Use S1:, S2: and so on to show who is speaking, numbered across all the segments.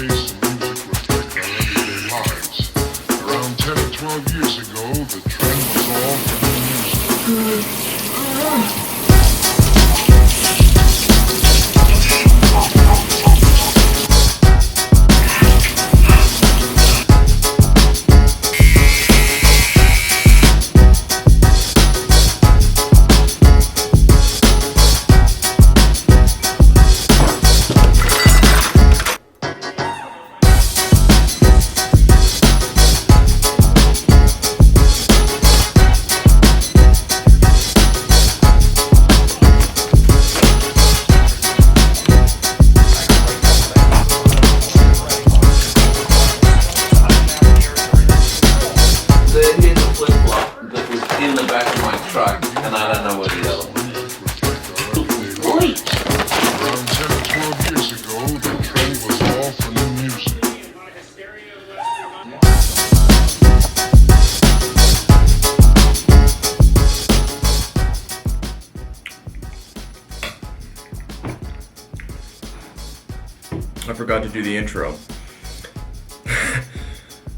S1: pace and music reflect our everyday lives. Around 10 or 12 years ago, the trend was all for new music.
S2: And I don't know what the other one is.
S1: Around 10 or 12 years ago, the trend was all for new music.
S3: I forgot to do the intro.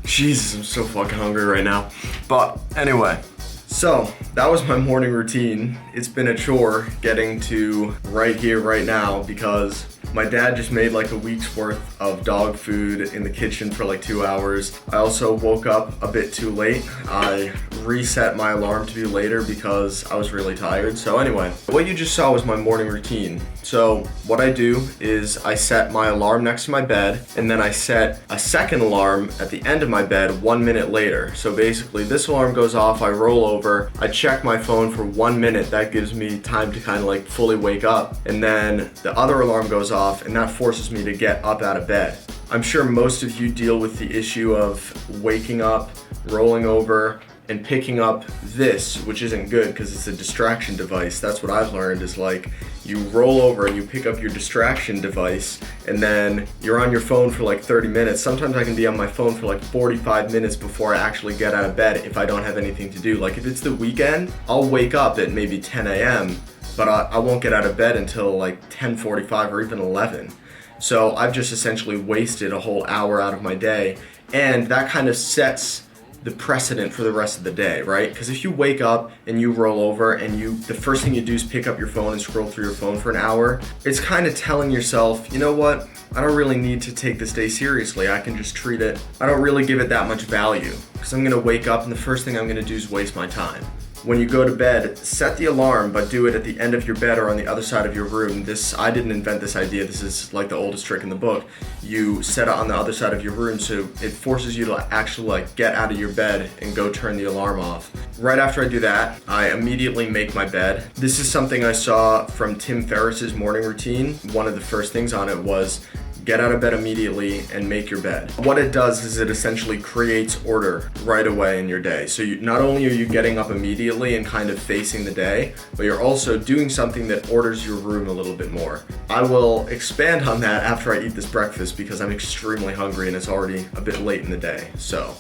S3: Jesus, I'm so fucking hungry right now. But anyway, so that was my morning routine. It's been a chore getting to right here, right now, because my dad just made like a week's worth of dog food in the kitchen for like 2 hours. I also woke up a bit too late. I reset my alarm to be later because I was really tired. So anyway, what you just saw was my morning routine. So what I do is I set my alarm next to my bed, and then I set a second alarm at the end of my bed 1 minute later. So basically this alarm goes off, I roll over, I check my phone for 1 minute. That gives me time to kind of like fully wake up. And then the other alarm goes off, and that forces me to get up out of bed. I'm sure most of you deal with the issue of waking up, rolling over, and picking up this, which isn't good because it's a distraction device. That's what I've learned, is like you roll over and you pick up your distraction device, and then you're on your phone for like 30 minutes. Sometimes I can be on my phone for like 45 minutes before I actually get out of bed if I don't have anything to do. Like if it's the weekend, I'll wake up at maybe 10 a.m., but I won't get out of bed until like 10:45 or even 11. So I've just essentially wasted a whole hour out of my day, and that kind of sets the precedent for the rest of the day, right? Because if you wake up and you roll over and the first thing you do is pick up your phone and scroll through your phone for an hour, it's kind of telling yourself, you know what? I don't really need to take this day seriously. I can just treat it. I don't really give it that much value because I'm gonna wake up and the first thing I'm gonna do is waste my time. When you go to bed, set the alarm, but do it at the end of your bed or on the other side of your room. I didn't invent this idea. This is like the oldest trick in the book. You set it on the other side of your room, so it forces you to actually like get out of your bed and go turn the alarm off. Right after I do that, I immediately make my bed. This is something I saw from Tim Ferriss's morning routine. One of the first things on it was get out of bed immediately and make your bed. What it does is it essentially creates order right away in your day. So not only are you getting up immediately and kind of facing the day, but you're also doing something that orders your room a little bit more. I will expand on that after I eat this breakfast because I'm extremely hungry and it's already a bit late in the day. So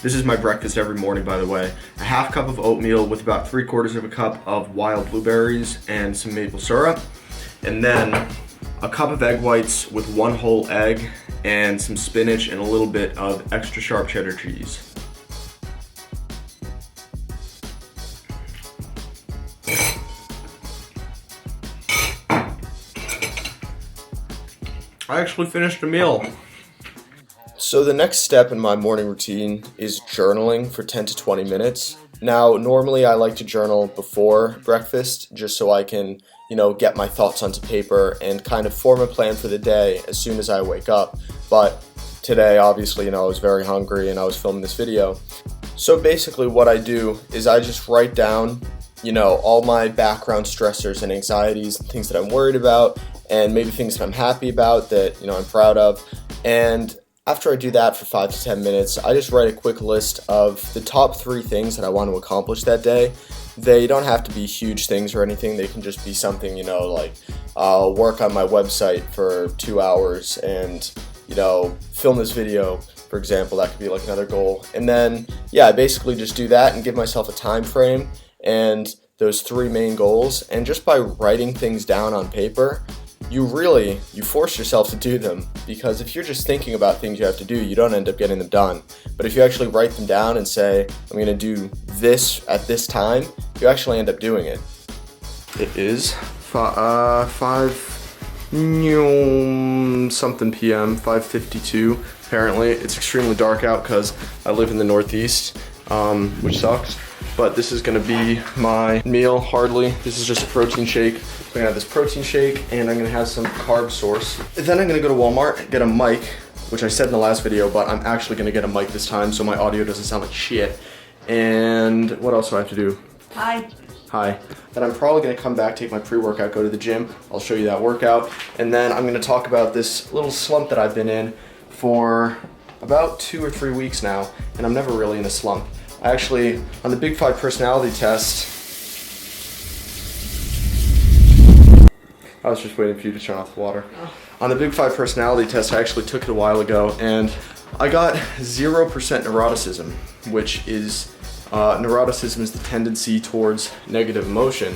S3: this is my breakfast every morning, by the way. A half cup of oatmeal with about 3/4 of a cup of wild blueberries and some maple syrup. And then a cup of egg whites with 1 whole egg and some spinach and a little bit of extra sharp cheddar cheese. I actually finished a meal. So the next step in my morning routine is journaling for 10 to 20 minutes. Now, normally I like to journal before breakfast just so I can, get my thoughts onto paper and kind of form a plan for the day as soon as I wake up. But today, obviously, I was very hungry and I was filming this video. So basically what I do is I just write down, all my background stressors and anxieties and things that I'm worried about and maybe things that I'm happy about that, I'm proud of. And after I do that for 5 to 10 minutes, I just write a quick list of the top 3 things that I want to accomplish that day. They don't have to be huge things or anything. They can just be something, like I'll work on my website for 2 hours and, film this video, for example. That could be like another goal. And then, I basically just do that and give myself a time frame and those 3 main goals. And just by writing things down on paper, you force yourself to do them, because if you're just thinking about things you have to do, you don't end up getting them done. But if you actually write them down and say, I'm going to do this at this time, you actually end up doing it. It is 5 something p.m., 5:52. Apparently, it's extremely dark out because I live in the Northeast, which sucks. But this is gonna be my meal, hardly. This is just a protein shake. I'm gonna have this protein shake and I'm gonna have some carb source. Then I'm gonna go to Walmart, get a mic, which I said in the last video, but I'm actually gonna get a mic this time so my audio doesn't sound like shit. And what else do I have to do?
S4: Hi.
S3: Then I'm probably gonna come back, take my pre-workout, go to the gym. I'll show you that workout. And then I'm gonna talk about this little slump that I've been in for about 2 or 3 weeks now, and I'm never really in a slump. I actually, on the Big 5 personality test, I was just waiting for you to turn off the water.
S4: Oh.
S3: On the Big 5 personality test, I actually took it a while ago, and I got 0% neuroticism, which is, neuroticism is the tendency towards negative emotion.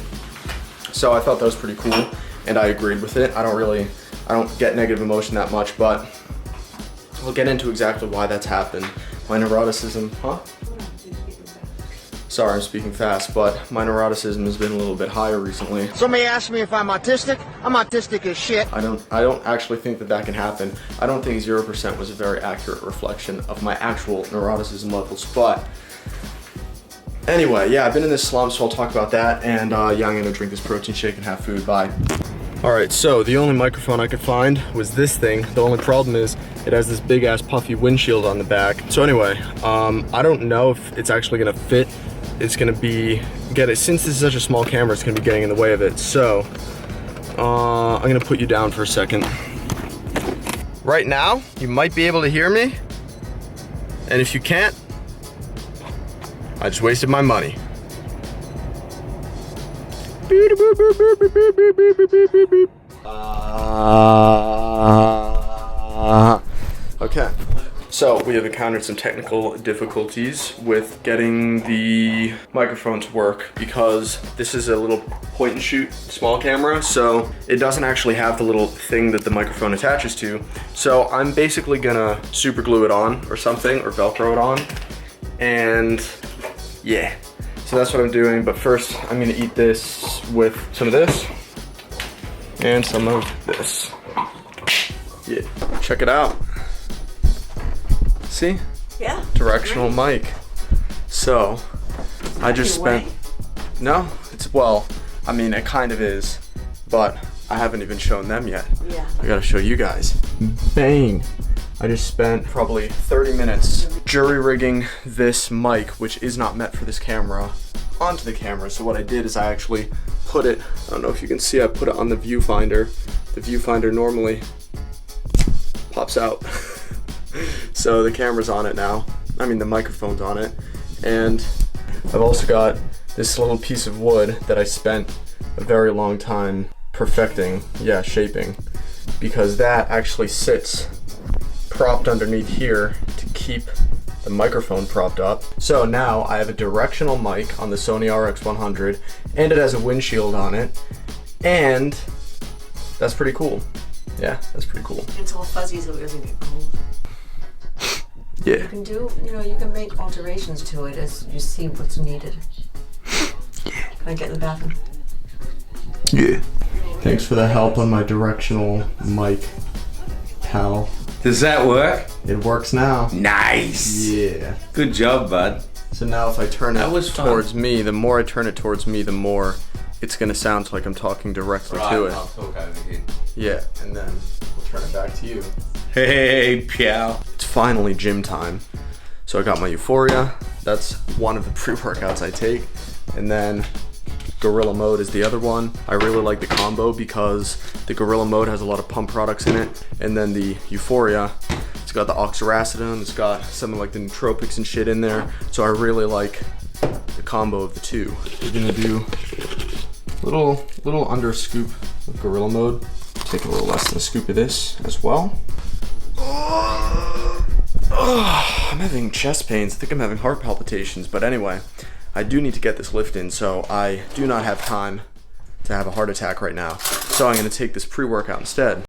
S3: So I thought that was pretty cool, and I agreed with it. I don't get negative emotion that much, but we'll get into exactly why that's happened. My neuroticism, Sorry, I'm speaking fast, but my neuroticism has been a little bit higher recently.
S5: Somebody asked me if I'm autistic. I'm autistic as shit.
S3: I don't actually think that can happen. I don't think 0% was a very accurate reflection of my actual neuroticism levels, but anyway, yeah, I've been in this slump, so I'll talk about that, and yeah, I'm gonna drink this protein shake and have food. Bye. Alright, so the only microphone I could find was this thing. The only problem is it has this big ass puffy windshield on the back. So anyway, I don't know if it's actually gonna fit. It's gonna since this is such a small camera, it's gonna be getting in the way of it. So I'm gonna put you down for a second. Right now, you might be able to hear me. And if you can't, I just wasted my money. Okay, so we have encountered some technical difficulties with getting the microphone to work because this is a little point and shoot small camera, so it doesn't actually have the little thing that the microphone attaches to. So I'm basically gonna super glue it on or something, or Velcro it on, and yeah. So that's what I'm doing, but first I'm gonna eat this with some of this and some of this. Yeah, check it out. See?
S4: Yeah.
S3: Directional mic. So, I just spent, no, well, I mean it kind of is, but I haven't even shown them yet.
S4: Yeah.
S3: I gotta show you guys. Bang. I just spent probably 30 minutes jury rigging this mic, which is not meant for this camera, onto the camera. So what I did is I actually put it, I don't know if you can see, I put it on the viewfinder. The viewfinder normally pops out. So the camera's on it now. I mean the microphone's on it. And I've also got this little piece of wood that I spent a very long time perfecting, shaping, because that actually sits propped underneath here to keep the microphone propped up. So now I have a directional mic on the Sony RX100, and it has a windshield on it, and that's pretty cool. Yeah, that's pretty cool.
S4: It's all fuzzy so it doesn't get cold.
S3: Yeah.
S4: You can do, you can make alterations to it as you see what's needed.
S3: Yeah.
S4: Can I get in the bathroom?
S3: Yeah. Thanks for the help on my directional mic, pal.
S2: Does that work?
S3: It works now.
S2: Nice.
S3: Yeah.
S2: Good job, bud.
S3: So now if I turn
S2: That
S3: it
S2: was fun.
S3: towards me, the more I turn it towards me, the more it's gonna sound like I'm talking directly to it.
S2: I'll talk over here.
S3: Yeah, and then we'll turn it back to you.
S2: Hey, pal.
S3: It's finally gym time. So I got my Euphoria. That's one of the pre-workouts I take. And then Gorilla Mode is the other one. I really like the combo because the Gorilla Mode has a lot of pump products in it. And then the Euphoria, it's got the oxiracidone, it's got some of like the nootropics and shit in there. So I really like the combo of the two. We're gonna do a little under scoop of Gorilla Mode. Take a little less than a scoop of this as well. I'm having chest pains. I think I'm having heart palpitations, but anyway, I do need to get this lift in, so I do not have time to have a heart attack right now. So I'm gonna take this pre-workout instead.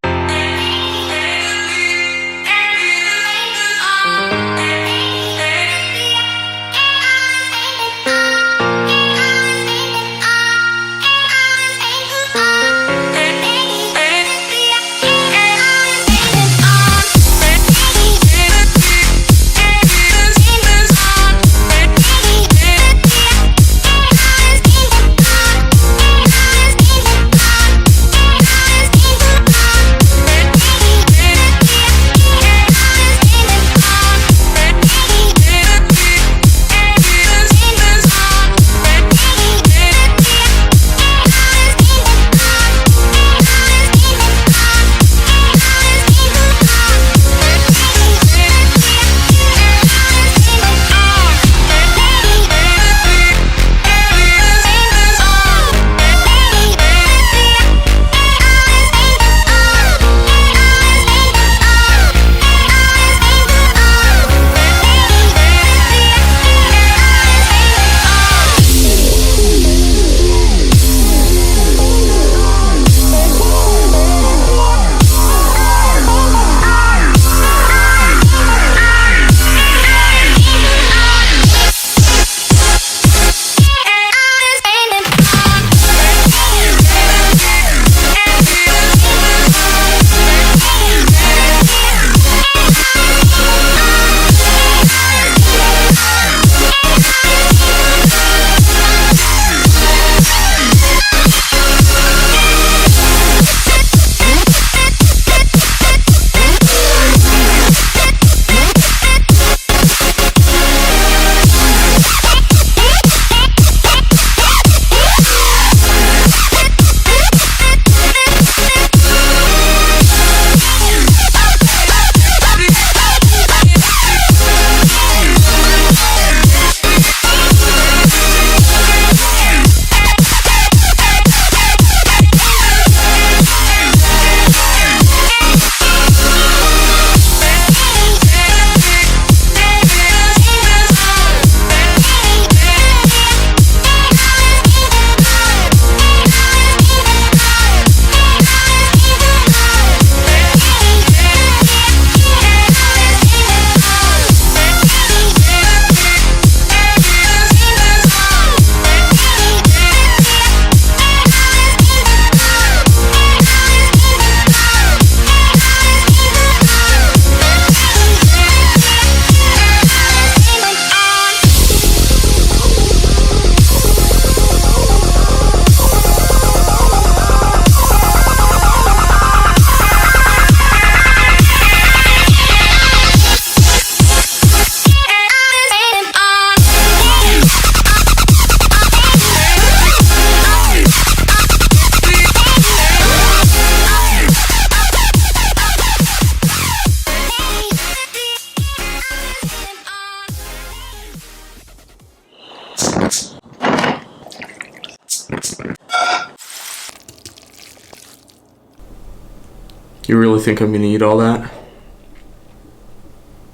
S3: You really think I'm gonna eat all that?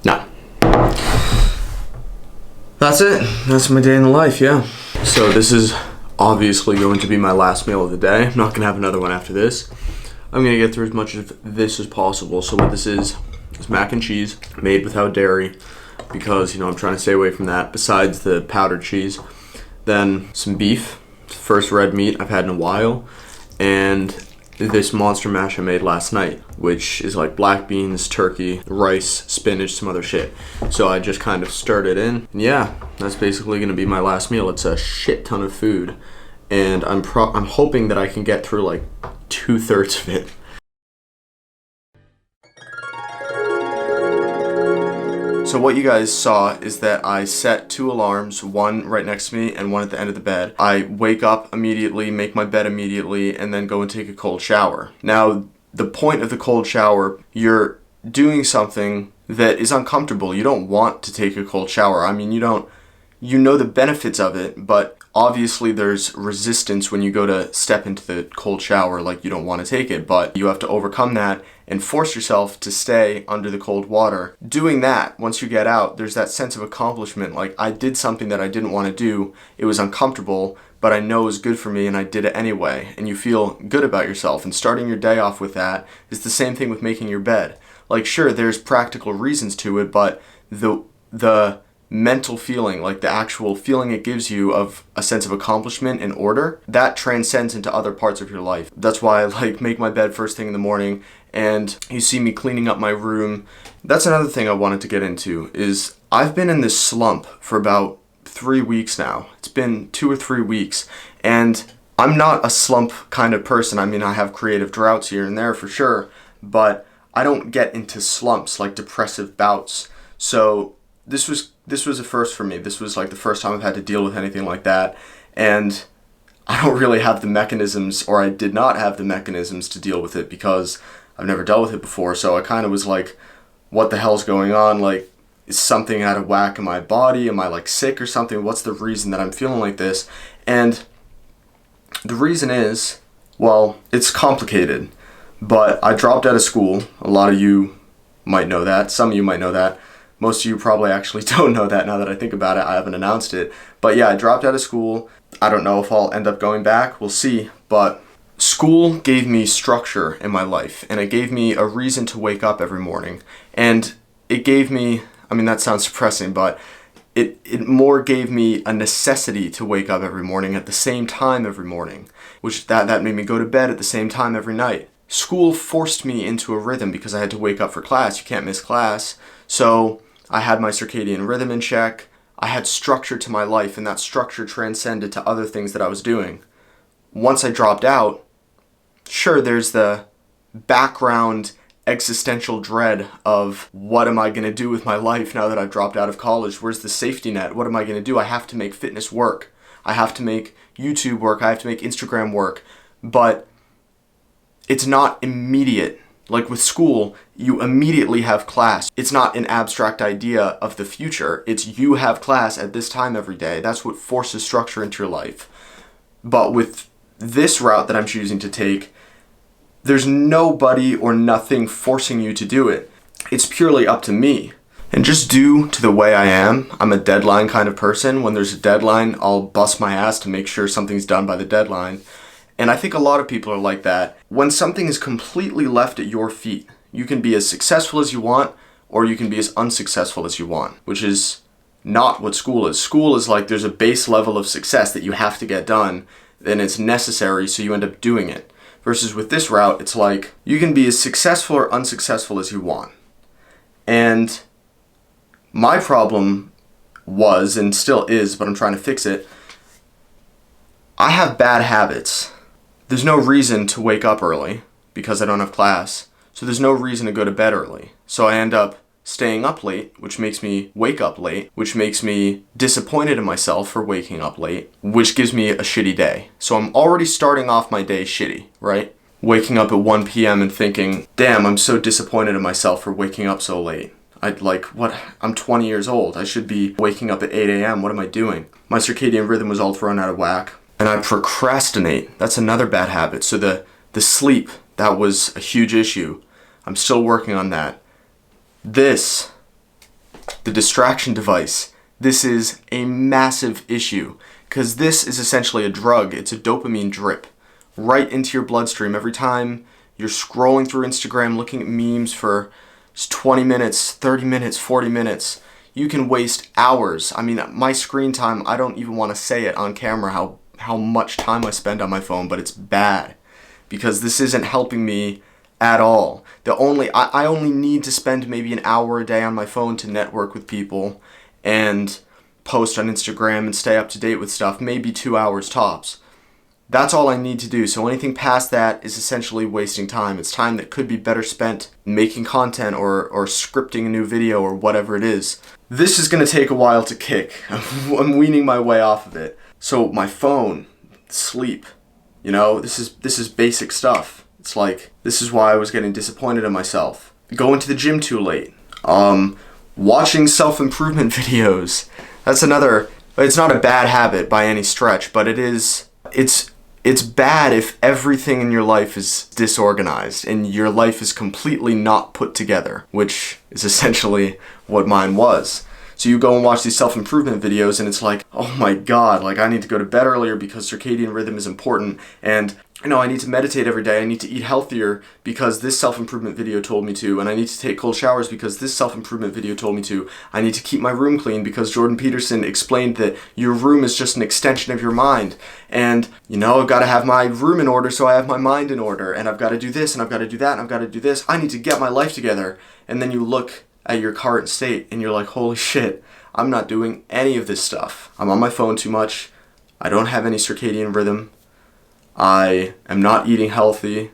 S3: No. That's it. That's my day in the life, yeah. So this is obviously going to be my last meal of the day. I'm not gonna have another one after this. I'm gonna get through as much of this as possible. So what this is mac and cheese made without dairy because, you know, I'm trying to stay away from that besides the powdered cheese. Then some beef, first red meat I've had in a while, and this monster mash I made last night, which is like black beans, turkey, rice, spinach, some other shit. So I just kind of stirred it in. And yeah, that's basically gonna be my last meal. It's a shit ton of food, and I'm hoping that I can get through like 2/3 of it. So what you guys saw is that I set 2 alarms, one right next to me and one at the end of the bed. I wake up immediately, make my bed immediately, and then go and take a cold shower. Now, the point of the cold shower, you're doing something that is uncomfortable. You don't want to take a cold shower. I mean, you know the benefits of it, but obviously there's resistance when you go to step into the cold shower, like you don't want to take it, but you have to overcome that and force yourself to stay under the cold water. Doing that, once you get out, there's that sense of accomplishment, like I did something that I didn't want to do, it was uncomfortable, but I know is good for me and I did it anyway, and you feel good about yourself. And starting your day off with that is the same thing with making your bed. Like, sure, there's practical reasons to it, but the mental feeling, like the actual feeling it gives you of a sense of accomplishment and order, that transcends into other parts of your life. That's why I like make my bed first thing in the morning, and you see me cleaning up my room. That's another thing I wanted to get into, is I've been in this slump for about 3 weeks now. It's been 2 or 3 weeks, and I'm not a slump kind of person. I mean, I have creative droughts here and there for sure, but I don't get into slumps, like depressive bouts. So this was a first for me. This was like the first time I've had to deal with anything like that, and I don't really have the mechanisms, or I did not have the mechanisms to deal with it because I've never dealt with it before. So I kind of was like, what the hell's going on? Like, is something out of whack in my body? Am I like sick or something? What's the reason that I'm feeling like this? And the reason is, well, it's complicated, but I dropped out of school. A lot of you might know that. Some of you might know that. Most of you probably actually don't know that now that I think about it. I haven't announced it. But yeah, I dropped out of school. I don't know if I'll end up going back. We'll see. But school gave me structure in my life, and it gave me a reason to wake up every morning. And it gave me, I mean, that sounds depressing, but it more gave me a necessity to wake up every morning at the same time every morning, which that made me go to bed at the same time every night. School forced me into a rhythm because I had to wake up for class. You can't miss class. So I had my circadian rhythm in check. I had structure to my life, and that structure transcended to other things that I was doing. Once I dropped out, sure, there's the background existential dread of what am I going to do with my life now that I've dropped out of college? Where's the safety net? What am I going to do? I have to make fitness work. I have to make YouTube work. I have to make Instagram work. But it's not immediate. Like with school, you immediately have class. It's not an abstract idea of the future. It's you have class at this time every day. That's what forces structure into your life. But with this route that I'm choosing to take, there's nobody or nothing forcing you to do it. It's purely up to me. And just due to the way I am, I'm a deadline kind of person. When there's a deadline, I'll bust my ass to make sure something's done by the deadline. And I think a lot of people are like that. When something is completely left at your feet, you can be as successful as you want, or you can be as unsuccessful as you want, which is not what school is. School is like there's a base level of success that you have to get done, then it's necessary, so you end up doing it. Versus with this route, it's like you can be as successful or unsuccessful as you want. And my problem was, and still is, but I'm trying to fix it, I have bad habits. There's no reason to wake up early because I don't have class. So there's no reason to go to bed early. So I end up staying up late, which makes me wake up late, which makes me disappointed in myself for waking up late, which gives me a shitty day. So I'm already starting off my day shitty, right? Waking up at 1 p.m. and thinking, damn, I'm so disappointed in myself for waking up so late. I'm 20 years old. I should be waking up at 8 a.m. What am I doing? My circadian rhythm was all thrown out of whack. And I procrastinate. That's another bad habit. So the sleep, that was a huge issue. I'm still working on that. The distraction device, this is a massive issue because this is essentially a drug. It's a dopamine drip right into your bloodstream. Every time you're scrolling through Instagram, looking at memes for 20 minutes, 30 minutes, 40 minutes, you can waste hours. I mean, my screen time, I don't even want to say it on camera how much time I spend on my phone, but it's bad because this isn't helping me at all. I only need to spend maybe an hour a day on my phone to network with people and post on Instagram and stay up to date with stuff, maybe 2 hours tops. That's all I need to do. So anything past that is essentially wasting time. It's time that could be better spent making content or scripting a new video or whatever it is. This is going to take a while to kick. I'm weaning my way off of it. So my phone, sleep, this is basic stuff. It's like, this is why I was getting disappointed in myself. Going to the gym too late. Watching self-improvement videos. That's another, it's not a bad habit by any stretch, but it's bad if everything in your life is disorganized and your life is completely not put together, which is essentially what mine was. So you go and watch these self-improvement videos and it's like, oh my God, like I need to go to bed earlier because circadian rhythm is important, and I need to meditate every day, I need to eat healthier because this self-improvement video told me to, and I need to take cold showers because this self-improvement video told me to. I need to keep my room clean because Jordan Peterson explained that your room is just an extension of your mind. And, I've got to have my room in order so I have my mind in order, and I've got to do this, and I've got to do that, and I've got to do this. I need to get my life together. And then you look at your current state and you're like, holy shit, I'm not doing any of this stuff. I'm on my phone too much. I don't have any circadian rhythm. I am not eating healthy.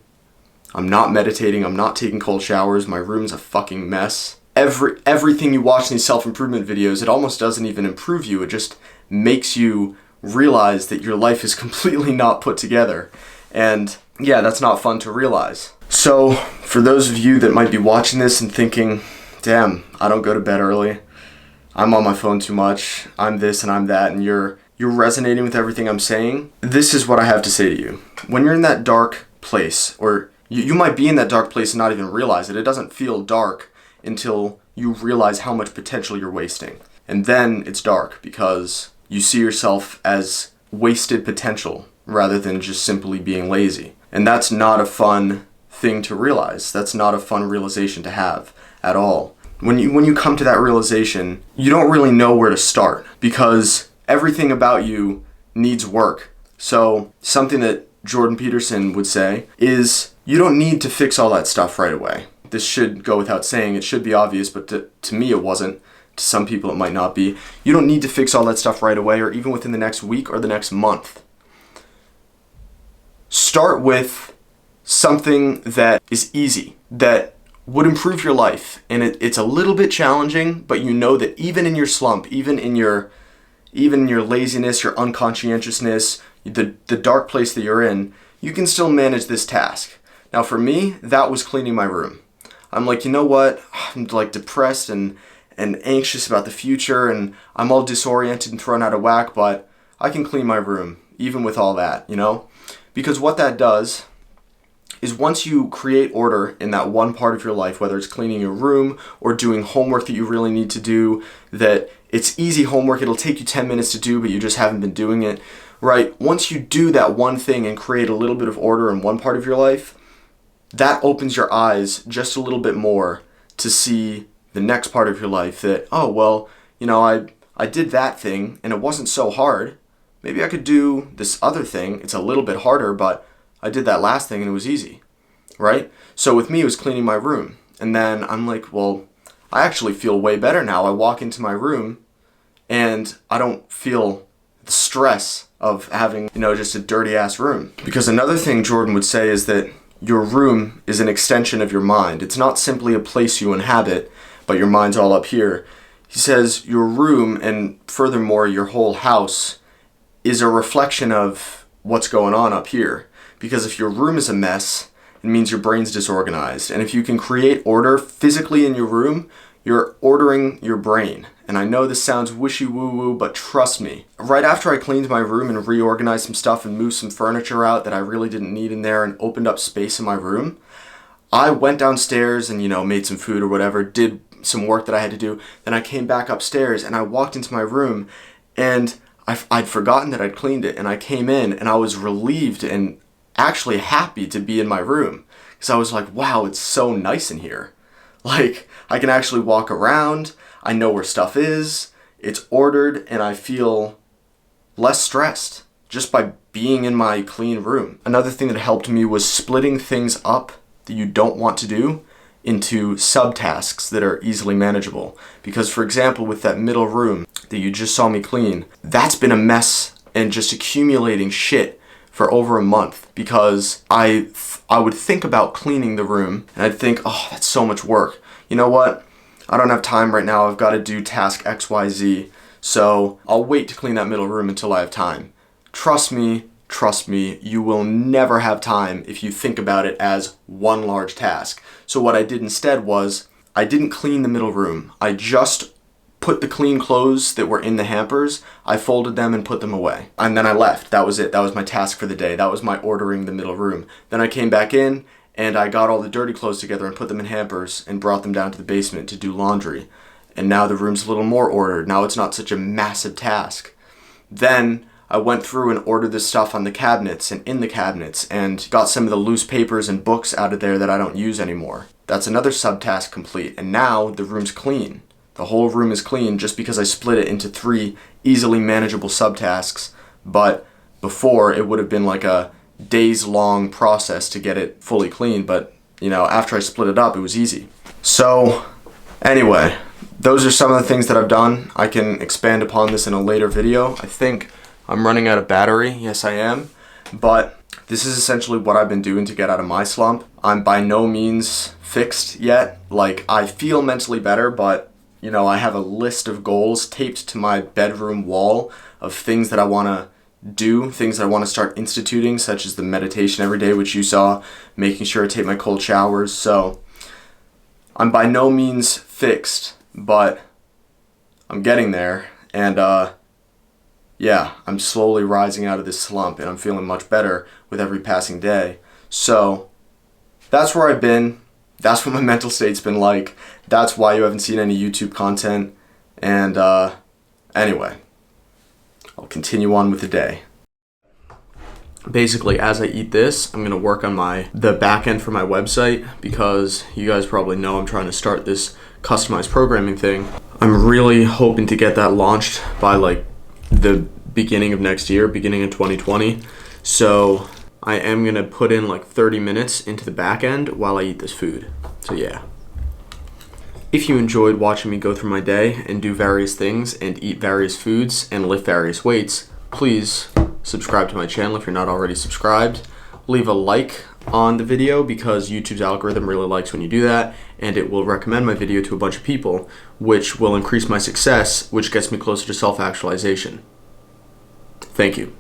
S3: I'm not meditating. I'm not taking cold showers. My room's a fucking mess. Everything you watch in these self-improvement videos, it almost doesn't even improve you. It just makes you realize that your life is completely not put together. And yeah, that's not fun to realize. So for those of you that might be watching this and thinking, damn, I don't go to bed early, I'm on my phone too much, I'm this and I'm that, and you're resonating with everything I'm saying, this is what I have to say to you. When you're in that dark place, or you might be in that dark place and not even realize it. It doesn't feel dark until you realize how much potential you're wasting. And then it's dark because you see yourself as wasted potential rather than just simply being lazy. And that's not a fun thing to realize. That's not a fun realization to have at all. When you come to that realization, you don't really know where to start because everything about you needs work. So something that Jordan Peterson would say is you don't need to fix all that stuff right away. This should go without saying. It should be obvious, but to me it wasn't. To some people it might not be. You don't need to fix all that stuff right away or even within the next week or the next month. Start with something that is easy, that would improve your life. And it's a little bit challenging, but you know that even in your slump, even in your laziness, your unconscientiousness, the dark place that you're in, you can still manage this task. Now for me, that was cleaning my room. I'm like, you know what? I'm like depressed and anxious about the future, and I'm all disoriented and thrown out of whack, but I can clean my room, even with all that, Because what that does is once you create order in that one part of your life, whether it's cleaning your room or doing homework that you really need to do, that it's easy homework, it'll take you 10 minutes to do, but you just haven't been doing it, right? Once you do that one thing and create a little bit of order in one part of your life, that opens your eyes just a little bit more to see the next part of your life that, oh, well, I did that thing and it wasn't so hard. Maybe I could do this other thing. It's a little bit harder, but I did that last thing and it was easy, right? So with me, it was cleaning my room. And then I'm like, well, I actually feel way better now. I walk into my room and I don't feel the stress of having, just a dirty ass room. Because another thing Jordan would say is that your room is an extension of your mind. It's not simply a place you inhabit, but your mind's all up here. He says your room, and furthermore your whole house, is a reflection of what's going on up here. Because if your room is a mess, it means your brain's disorganized. And if you can create order physically in your room, you're ordering your brain. And I know this sounds wishy-woo-woo, but trust me. Right after I cleaned my room and reorganized some stuff and moved some furniture out that I really didn't need in there and opened up space in my room, I went downstairs and, made some food or whatever, did some work that I had to do. Then I came back upstairs and I walked into my room and I'd forgotten that I'd cleaned it, and I came in and I was relieved and actually happy to be in my room because I was like, wow, it's so nice in here. Like, I can actually walk around, I know where stuff is, it's ordered, and I feel less stressed just by being in my clean room. Another thing that helped me was splitting things up that you don't want to do into subtasks that are easily manageable. Because for example, with that middle room that you just saw me clean, that's been a mess and just accumulating shit for over a month because I would think about cleaning the room and I'd think, oh, that's so much work. You know what? I don't have time right now. I've got to do task XYZ. So I'll wait to clean that middle room until I have time. Trust me, you will never have time if you think about it as one large task. So what I did instead was I didn't clean the middle room. I just put the clean clothes that were in the hampers, I folded them and put them away. And then I left. That was it. That was my task for the day. That was my ordering the middle room. Then I came back in and I got all the dirty clothes together and put them in hampers and brought them down to the basement to do laundry. and now the room's a little more ordered. Now it's not such a massive task. Then I went through and ordered this stuff on the cabinets and in the cabinets and got some of the loose papers and books out of there that I don't use anymore. That's another subtask complete, and now the room's clean. The whole room is clean just because I split it into 3 easily manageable subtasks, but before it would have been like a days-long process to get it fully clean, but you know, after I split it up, it was easy. So anyway, those are some of the things that I've done. I can expand upon this in a later video. I think I'm running out of battery. Yes, I am. But this is essentially what I've been doing to get out of my slump. I'm by no means fixed yet. Like, I feel mentally better, but you know, I have a list of goals taped to my bedroom wall of things that I want to do, things that I want to start instituting, such as the meditation every day, which you saw, making sure I take my cold showers. So I'm by no means fixed, but I'm getting there, and yeah, I'm slowly rising out of this slump, and I'm feeling much better with every passing day. So that's where I've been. That's what my mental state's been like. That's why you haven't seen any YouTube content. And anyway, I'll continue on with the day. Basically, as I eat this, I'm gonna work on the back end for my website, because you guys probably know I'm trying to start this customized programming thing. I'm really hoping to get that launched by like the beginning of next year, beginning of 2020. So I am gonna put in like 30 minutes into the back end while I eat this food. So yeah. If you enjoyed watching me go through my day and do various things and eat various foods and lift various weights, please subscribe to my channel if you're not already subscribed. Leave a like on the video because YouTube's algorithm really likes when you do that, and it will recommend my video to a bunch of people, which will increase my success, which gets me closer to self-actualization. Thank you.